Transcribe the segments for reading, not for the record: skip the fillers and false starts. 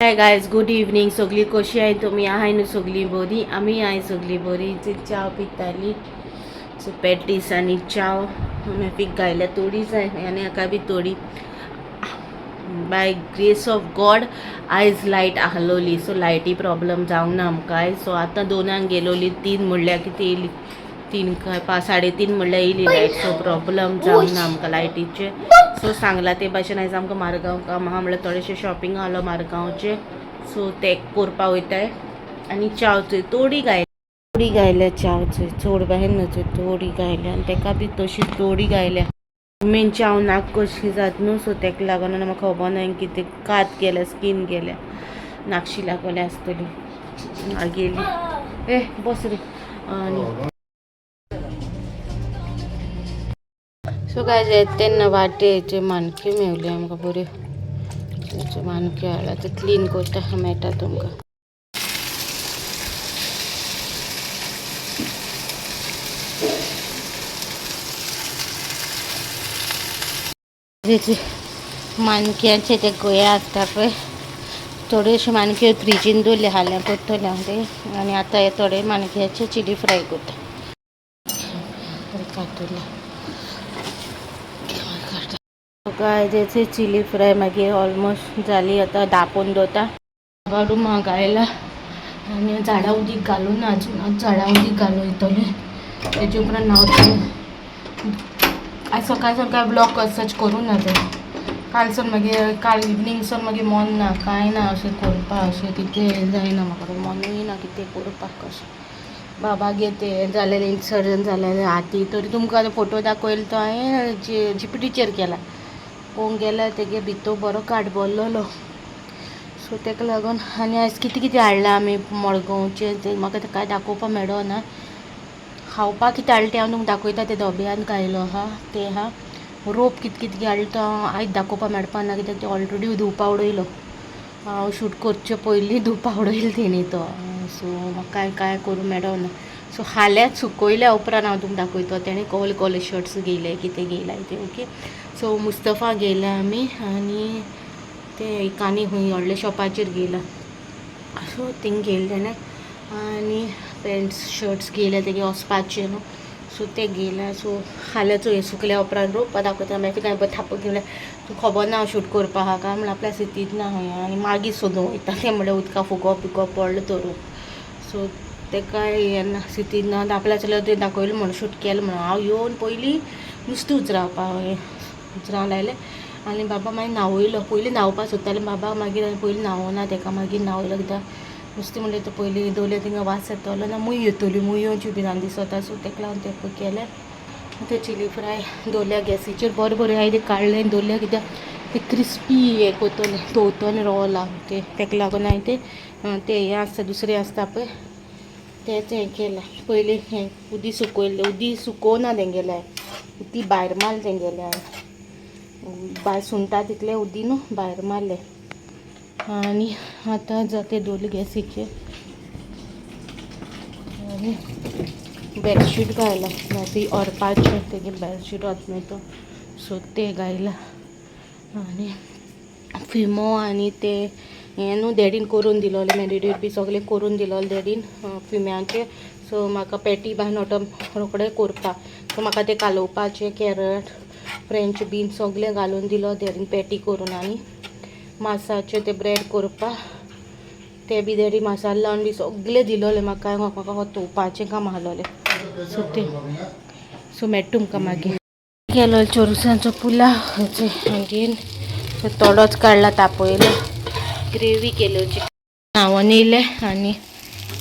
Hi guys, good evening. सगळी कशी आहे? तुम्ही आहे ना सगळी बरी? आम्ही आहे सगळी बरी. चाव पिताली सो पॅटीस आणि चाव आम्ही पीक गायल्या तोडीच आहे आणि एका बी तोडी बाय ग्रेस ऑफ गॉड आयज लायट आहलोली. सो लायटी प्रॉब्लेम जावं ना आमकां. सो आतां दोनांक गेलोली, 3 म्हणल्यार कितें येयली, 3 काय 3:30 म्हणल्यार येयली लायट. सो प्रॉब्लेम जावं ना आमकां लायटीचे. सो सांगला ते भाशेन आयज आमकां मारगांव काम आहा म्हणल्यार थोडेशे शॉपिंग आसलो मारगांवचे. सो ते करपा वयताय आनी चावचोय तोडी गायल्या चावचोय चोड बाहेर नचोय तोडी गायल्या आनी तेका बी तशी तोडी गायल्या. मेन चाव नाक कशी जात न्हू, सो तेका लागून आनी म्हाका खबर ना कितें कात गेल्या, स्कीन गेल्या, नाकशी लागल्या आसतली. गेली बस रे. आनी सो काय येता तेन्ना वाटेचे माणक्यो मेवले आमकां बऱ्यो. माणक्यो हाडला ते क्लीन करता मेळटा तुमकां. माणक्याचे ते गोया आसता पळय, थोडेशे माणक्यो फ्रिजीन दवरले हाल्या पडटले हांव ते. आनी आतां हे थोडे माणक्याचे चिली फ्राय करता. काय त्याचे चिली फ्राय मागीर ऑलमोस्ट जाली. आतां धांपोवन दवरता. गाडू गायला आनी झाडां उदीक घालून ना अजून. झाडां उदीक घालूं वयतले तेजे उपरांत न्हांवतले. आयज सकाळ ब्लॉग सच करूं ना ते. कालसून मागीर काल इवनिंगसून मागीर मन ना, कांय ना अशें करपा. अशें कितें जायना म्हाका, मनूय ना कितें करपाक. कशें बाबागे तें जालेलें इन्सर्जन जालेलें हाती. तरी तुमकां फोटो दाखयलो तो हांवें जीपीटीचेर केला. पळोवंक गेल्यार तेगे भितर बरो काडबोल्लो. सो तेका लागून आनी आयज कितें कितें हाडलां आमी मडगांवचें तें म्हाका कांय दाखोवपा मेळना. खावपाक कितें हाडलें तें हांव तुमकां दाखयतां. तें डब्यान घायलो आहा तें आहा. रोप कितें हाडलें तो आयज दाखोवपा मेळपा ना, कित्याक ते ऑलरेडी धुवपा उडयलो. हांव शूट करचे पयलीं धुवपा उडयलो तेणी तो. सो म्हाका कांय करूं मेळना. सो हाल्यात सुकयल्या उपरांत हांव तुमकां दाखयता. तेणें कसले कसले शर्ट्स घेयले, कितें घेयलाय तें. ओके. सो मुस्तफा गेला आमी आनी ते कांनी खंय व्हडल्या शॉपाचेर गेला. सो थिंग गेले तेणें आनी पॅन्ट्स शर्ट्स घेयले तेगे वचपाचे न्हू. सो ते गेला. सो हाल्याचो हे सुकल्या उपरांत रोवपा दाखयता. मागीर कांय थापो घेवल्या. तूं खबर ना हांव शूट करपा आहा काय म्हणल्यार आपल्या सिटींत ना खंय. आनी मागीर सोदूं वयता तें म्हणल्यार उदका फुगो पडलो तो रोप. सो तेका येना सिटीन ना आपल्या चलयार तें दाखयलें म्हणून शूट केलें म्हणून हांव येवन पयलीं नुस्तें उजरावंक लायलें. आनी बाबा मागीर न्हावयलो. पयलीं न्हांवपा सोदतालें बाबा, मागीर पयलीं न्हांवना तेका, मागीर न्हावयलो. कित्याक नुस्तें म्हणल्यार तो पयलीं दवरलें थिंगा वास येतलो ना, मूय येतली, मुयोच्यो बी दिसता. सो तेका लागून तें केलें. ते चिली फ्राय दवरल्या गॅसीचेर बरें बरें हांवें तें काडलें दवरलें. कित्याक ते क्रिस्पी हें करतलें तळटलें रवो लावन तेका लागून हांवें तें हें आसता दुसरें आसता पळय तेंच हें केलां. पयलीं हें उदी सुकयलें, उदी सुकोवना तेंगेलें हांवें, ती भायर मारलें तेंगेलें हांवें. भायर सुंगटा तितलें उदी न्हू भायर मारलें. आनी आतां तें दवरलें गॅसीचेर. आनी बेडशीट घायला ती ऑरपाचें तेगे बेडशीट वता न्हू तो. सो तें घायला. आनी फिमो आनी तें हें न्हू डॅडीन करून दिलोलें, मॅरिनेट बी सगळें करून दिलोलें डॅडीन फिम्याचें. सो म्हाका पॅटी बाय नोटो रोखडें करपा. सो म्हाका तें कालोवपाचें कॅरट फ्रेंच बीन सगळें घालून दिलो डॅडीन पॅटी करून. आनी मासाचें तें ब्रेड करपा तें बी डॅडी मसालो लावन बी सगळें दिलोलें म्हाका. म्हाका तोवपाचें काम आहलोलें. सो तें सो मेळटा तुमकां मागीर. केलो चोरुसांचो पुलाव हेचे मागीर सो तोडोच काडला तापयलो. ग्रेवी केल्यो न्हांवून येयलें आनी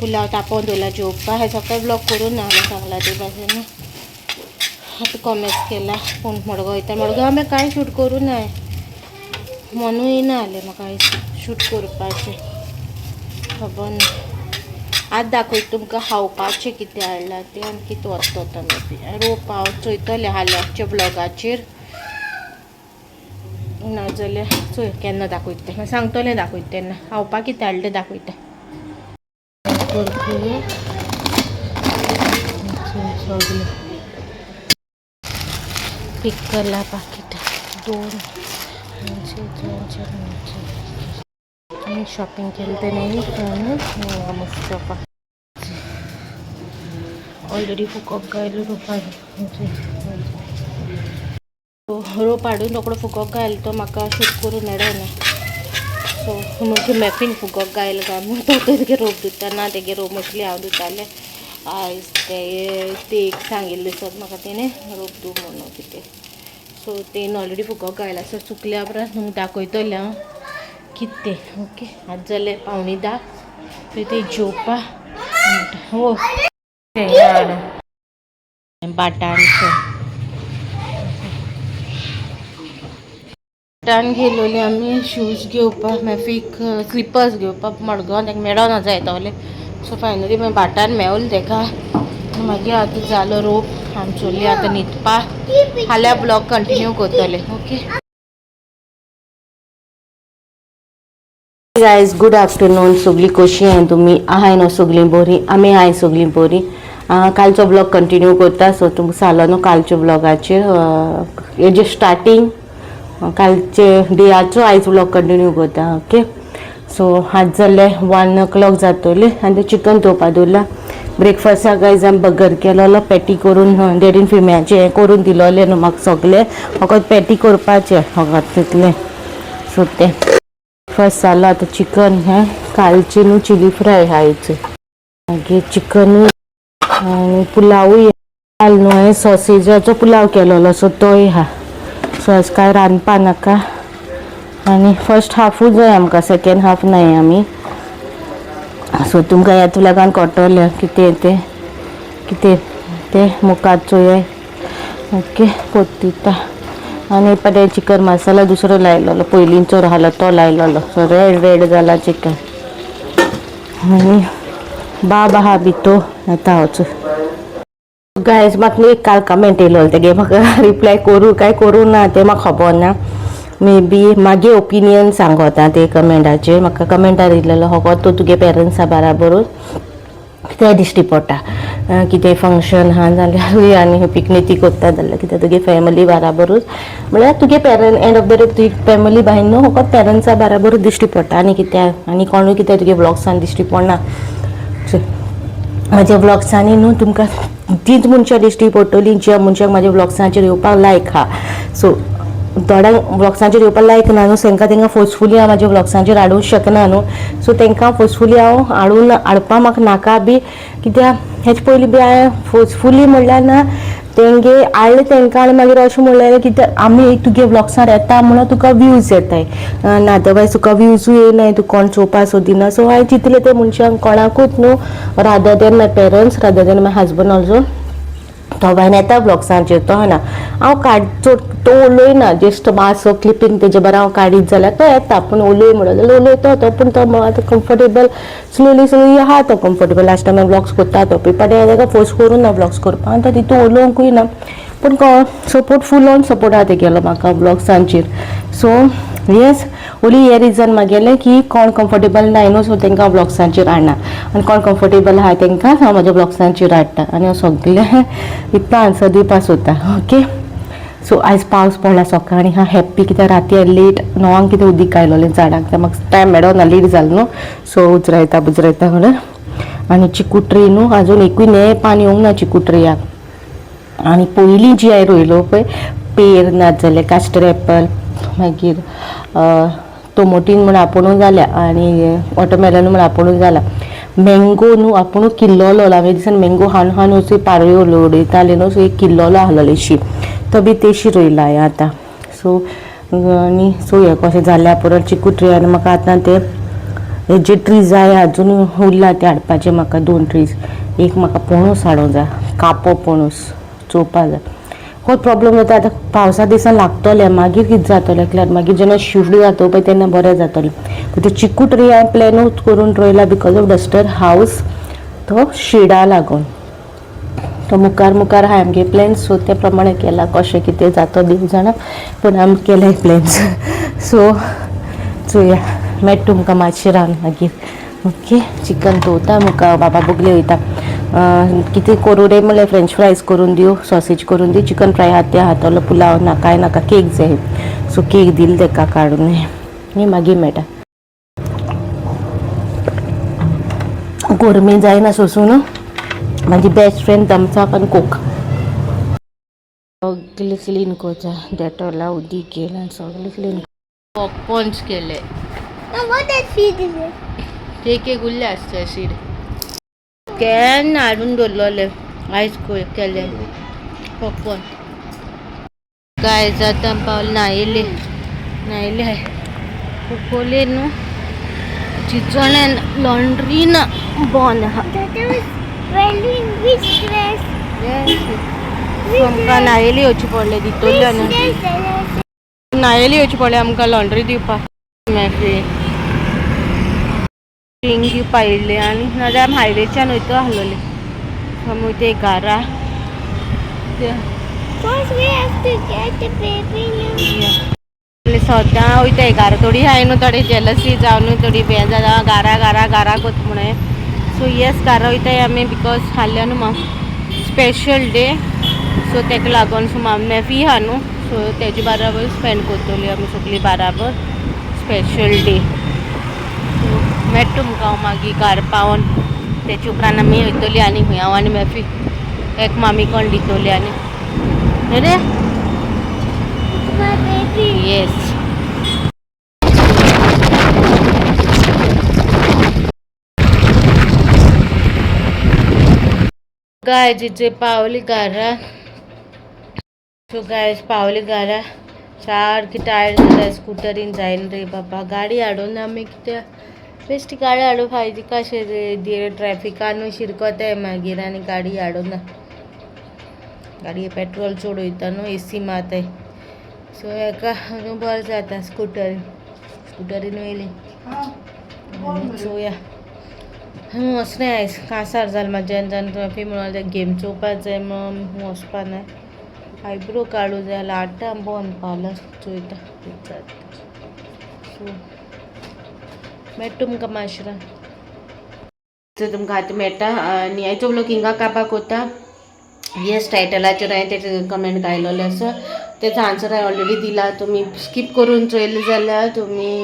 पुलाव तापोवन दवरला जेवपा. हें सकाळीं ब्लॉग करून ना हांवें सांगला ते भाशेन. आतां कॉमेस केला पूण मडगांव वयता. मडगांव हांवें कांय शूट करूं ना, मनूय येना जालें म्हाका शूट करपाचें. खबर ना आतां दाखयता तुमकां खावपाचें कितें हाडलां तें आनी कितें वता मे बी. रोप हांव चोयतलें हाल्याच्या ब्लॉगाचेर, नाजाल्यार चोय केन्ना दाखयता तें सांगतलें. दाखयता तेन्ना खावपाक कितें हाडलें दाखयता. सगळें पिकला पाकीट 2 200 शॉपिंग केली ते नाही मस्त ऑलरेडी फुकोक गायलो रोप हाडून रोकडो फुकोक गायल तो म्हाका शूट करून मेळना सो म्हणजे मॅपीन फुकोक गायल काय तो तेगे रोप दितना तेगे रोप मसली हांव दितालें आयज ते एक सांगिल्लें सर म्हाका तेणें रोप दिवं म्हणून कितें सो तेन ऑलरेडी फुकोक गायला सो चुकल्या उपरांत दाखयतलें हांव कितें ओके आज जाले 9:45 ते जेवपा हो बाटान गेलोली आमी शूज घेवपाक मॅफीक स्लिपर्स घेवपाक मडगांव ताका मेळोना जायतले सो फायनली मागीर बाटान मेवलें ताका मागीर आतां जालो रोप आमचोली आतां न्हिदपा फाल्यां ब्लॉग कंटिन्यू करतले ओके गायज गुड आफ्टरनून सगळीं कशीं हाय तुमी आहाय न्हू सगळीं बरीं आमी हाय सगळीं बरीं कालचो ब्लॉग कंटिन्यू करता सो तुमकां सांगलो न्हू कालच्या ब्लॉगाचेर हेजे स्टार्टींग कालचे डेयाचो आयज ब्लॉग कंटिन्यू करता ओके सो आज जाले 1 o'clock जातली आनी ते चिकन तोवपा दवरला ब्रेकफास्टाक गायज आमी बगर केलोलो पॅटी करून डेडीन फिम्याचे हें करून दिलोलें न्हू म्हाका सगळें फकत पॅटी करपाचें फकत तितलें सो तें ब्रेकफास्ट जालो आतां चिकन हें कालची न्हू चिली फ्राय आयज मागीर चिकन आनी पुलावूय काल न्हू हांवें सॉसेजाचो पुलाव केलोलो सो तोय आहा सो आज काय रांदपा नाका आनी फर्स्ट हाफूच जाय आमकां सेकेंड हाफ नाय आमी सो तुमकां ह्याच व्लॉगान कळटलें कितें तें मुखाचो हें ओके पोत्तिता आनी पडे चिकन मसाला दुसरो लायलोलो पयलींचो आसलो तो लायलोलो सो रेड जाला चिकन आनी बाब आहा भितो येता वच गायज म्हाका एक काल कमेंट येयलो तेगे म्हाका रिप्लाय करूं काय करूं ना तें म्हाका खबर ना मे बी मागे ओपिनियन सांगता ते कमेंटाचेर म्हाका कमेंटार येयलेलो फकत तो तुगे पेरंट्सा बाराबरूच कितें दिश्टी पडटा कितें फंक्शन आहा जाल्यार आनी पिकनिकी करता जाल्यार कितें तुगे फॅमिली बाराबरूच म्हळ्यार तुगे parent end of the day तुजी फॅमिली भायर न्हू फकत पेरंट्सा बाराबरूच दिश्टी पडटा आनी कितें आनी कोणूय कितें तुगे ब्लॉग्सान दिश्टी पडना म्हाज्या ब्लॉग्सांनी न्हू तुमकां तींच मनशां दिश्टी पडटलीं ज्या मनशाक म्हाज्या ब्लॉग्सांचेर येवपाक लायक आहा सो थोड्यांक ब्लॉग्सांचेर येवपाक लायक ना न्हू तांकां फोर्सफुली हांव म्हाज्या ब्लॉग्सांचेर हाडूंक शकना न्हू सो तांकां फोर्सफुली हांव हाडपाक म्हाका नाका बी कित्याक हेजे पयलीं बी हांवें फोर्सफुली म्हणल्यार ना तेंगे हाडलें तांकां आनी मागीर अशें म्हणलें कित्याक आमी तुगे ब्लॉग्सार येता म्हणून तुका व्यूज येताय ना अदरवायज तुका व्यूजूय येयनाय तूं कोण चोवपा सोदिना सो हांवें चिंतलें ते मनशांक कोणाकूच न्हू रादर दॅन माय पेरंट्स रादर दॅन माय हजबंड ऑल्सो तो भायर येता ब्लॉग्सांचेर तो ना हांव तो उलयना जस्ट मातसो क्लिपींग तेजे बरें हांव काडीत जाल्यार तो येता पूण उलय म्हणून जाल्यार उलयता तो पूण तो आतां कम्फर्टेबल स्लोली आहा तो कम्फर्टेबल लास्ट टायम ब्लॉग्स करता तो पेपडे ताका फोर्स करून ना ब्लॉग्स करपाक आनी तो तितून उलोवंकूय ना पूण सपोर्ट फूल ऑन सपोर्ट आहा तेगेलो म्हाका ब्लॉग्सांचेर सो येस ओली हे रिजन म्हागेलें की कोण कम्फर्टेबल नाय न्हू सो तांकां ब्लॉग्सांचेर हाडना आनी कोण कम्फर्टेबल आहा तांकां हांव म्हाज्या ब्लॉग्सांचेर हाडटा आनी हांव सगळें इतलो आन्सर दिवपा सोदता ओके सो आयज पावस पडला सकाळीं हांव हॅप्पी कित्याक राती हांवें लेट 9 कितें उदीक आयलोलें झाडांक म्हाका टायम मेळोना लेट जालो न्हू सो उजरायता म्हणून आनी चिकू ट्री न्हू आजून एकूय नये पान येवंक ना चिकू ट्रियाक आनी पयलीं जी हांवें रोयलो पळय पेर नाजाल्यार कास्टर एप्पल मागीर टोमोटीन म्हण आपुणूच जाल्या आनी वॉटरमेलन म्हण आपुणूच जाला मँगो न्हू आपुणूच किल्लोलो हांवें दिसान मँगो हाडून अशी पारयो उडयताले न्हू सो एक किल्लोलो आहलोलो शी तो बी तेशी रोयला हांवें आतां सो आनी सो हें कशें जाल्या पुरो चिकू ट्री आनी म्हाका आतां ते हेजे ट्री जाय आजून उरला ते हाडपाचे म्हाका 2 ट्रीज एक म्हाका पणूस हाडूंक जाय कापो पणूस चोवपा जाय हो प्रॉब्लम जाता आतां पावसा दिसान लागतलें मागीर कितें जातलें कित्याक मागीर जेन्ना शिफ्ट जाता पळय तेन्ना बरें जातलें ते चिकू ट्री हांवें प्लॅनूच करून रोयला बिकॉज ऑफ डस्टर हावस तो शिडा लागून तो मुखार आहा आमगे प्लॅन्स सो ते प्रमाणे केला कशें कितें जाता देव जाणा पूण आमी केले प्लॅन्स सो चोया मेट तुमकां मातशें रावन मागीर ओके चिकन तोवता मुका बाबा बोगले वयता कितें करूं रे म्हणल्यार फ्रेंच फ्रायज करून दिवं सॉसेज करून दी चिकन फ्राय आहा ते हातलो पुलाव नाका केक जाय सो केक दिल ताका काडून आनी मागीर मेळटा गोरमे जायना सोसून माझी बेस्ट फ्रेंड तमचा पण कोक सगळे क्लीन कोचा डेटॉला उदी केला सगळे क्लीन पॉपकॉर्न्स केले ते गुल्ले असते सीड कॅन हाडून दवरलेले आयस केले पॉपकॉर्न काय जाता पावले न्हायले आहे उकोले न्हू चिचोण्यान लॉन्ड्री ना बॉन आहा आमकां न्हायली येवची पडले दितोले न्हू न्हायली येवची पडले आमकां लॉन्ड्री दिवपाक मागीर पिंग दिवपा येयल्ले आनी नाजाल्यार आमी हायवेच्यान वयता आसलोले आमी ते घारा सद्दां वयता घारा थोडी हाय न्हू थोडी जेलसी जावन थोडी हें जाता घारा कोत म्हणून सो येस घारा वयताय आमी बिकॉज हाल्ल्या न्हू म्हाका स्पेशल डे सो तेका लागून सो मे फी आहा न्हू सो तेजे बाराबर स्पेंड करतली आमी सगळीं बाराबर स्पेशल डे मेळटा तुमकां मागीर घर पावन तेचे उपरांत आमी वयतली आनी खंय हांव आनी मेफी एक मामी कोण दितली आनी रे येस गाय जिजे पावली घरा सो गायज पावली घरा सारकी टायर्ड जाता स्कुटरीन जायना रे बाबा गाडी हाडून आमी कित्या बेश्टी गाडी हाडून फायदे कशें रे ट्रॅफिकान शिरकोताय मागीर आनी गाडी हाडून गाडये पेट्रोल चड वयता न्हू एसी मारताय सो हेका बरें जाता स्कुटरीन वयली चोया वचना आयज कांसार जालें म्हाज्यान जावन ट्रॉफी म्हणून गेम चोवपाक जाय म्हणून वचपा ना आयब्रो काडूं जाय जाल्यार हाडटा बंद पावला चोयता सो मेळटा तुमकां माशरां तुमकां आतां मेळटा आनी हाचो व्लॉग हिंगा काबार कोता येस टायटलाचेर हांवें तेचे कमेंट घायलोले आसा तेचो आन्सर हांवें ऑलरेडी दिला तुमी स्कीप करून चोयले जाल्यार तुमी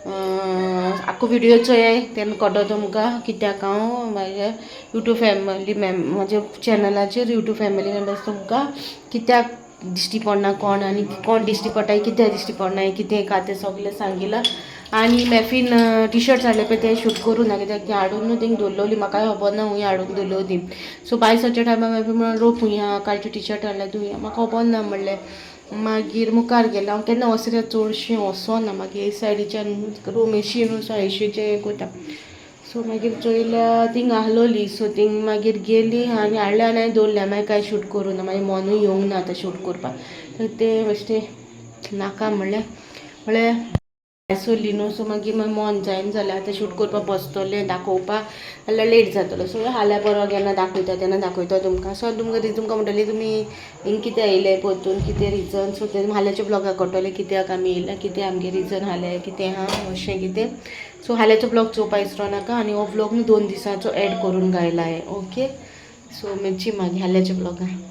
आख्खो व्हिडियो चोयाय तेन्ना कळटा तुमकां कित्याक हांव म्हाज्या यूट्यूब फॅमिली म्हाज्या चॅनलाचेर यूट्यूब फॅमिली मेंबर्स तुमकां कित्याक दिश्टी पडना कोण आनी कोण दिश्टी पडटा कित्याक दिश्टी पडना कितें खातें सगळें सांगिलां आनी मॅफीन टी शर्ट्स हाडले पळय ते शूट करूं ना कित्याक ती हाडून थिंग दवरलेली म्हाकाय खबर ना हुंय हाडून दवरल्यो ती सो बायसाच्या टायमार मॅफी म्हणून रोप हुंया कालची टी शर्ट हाडल्या धुया म्हाका खबर ना म्हणलें मागीर मुखार गेलें हांव केन्ना वसऱ्या चडशें वचोना मागीर हे सायडीच्यान रूम एशी न्हू सो एशीचें हें कोता सो मागीर चोयल्या थिंग आहलोली सो थिंग मागीर गेली आनी हाडल्या आनी हांवें दवरल्या मागीर कांय शूट करूं ना मागीर मनूय येवंक ना आतां शूट करपाक तर तें बेश्टें नाका म्हणल्यार सोली न्हू सो मागीर मन जायना जालें आतां शूट करपाक बसतलें दाखोवपाक जाल्यार लेट जातलो सो हाल्या बरो केन्ना दाखयता तेन्ना दाखयता तुमकां सो तुमकां म्हणटली तुमी हिंग कितें येयले परतून कितें रिजन सो ते हाल्याच्या ब्लॉगाक कळटलें कित्याक आमी येयल्या कितें आमगे रिजन हालें कितें आहा अशें कितें सो हाल्याचो ब्लॉग चोवपाक विसरो नाका आनी हो ब्लॉग न्हू 2 दिसांचो एड करून घायला हांवें ओके सो मेळची मागीर हाल्याच्या ब्लॉगान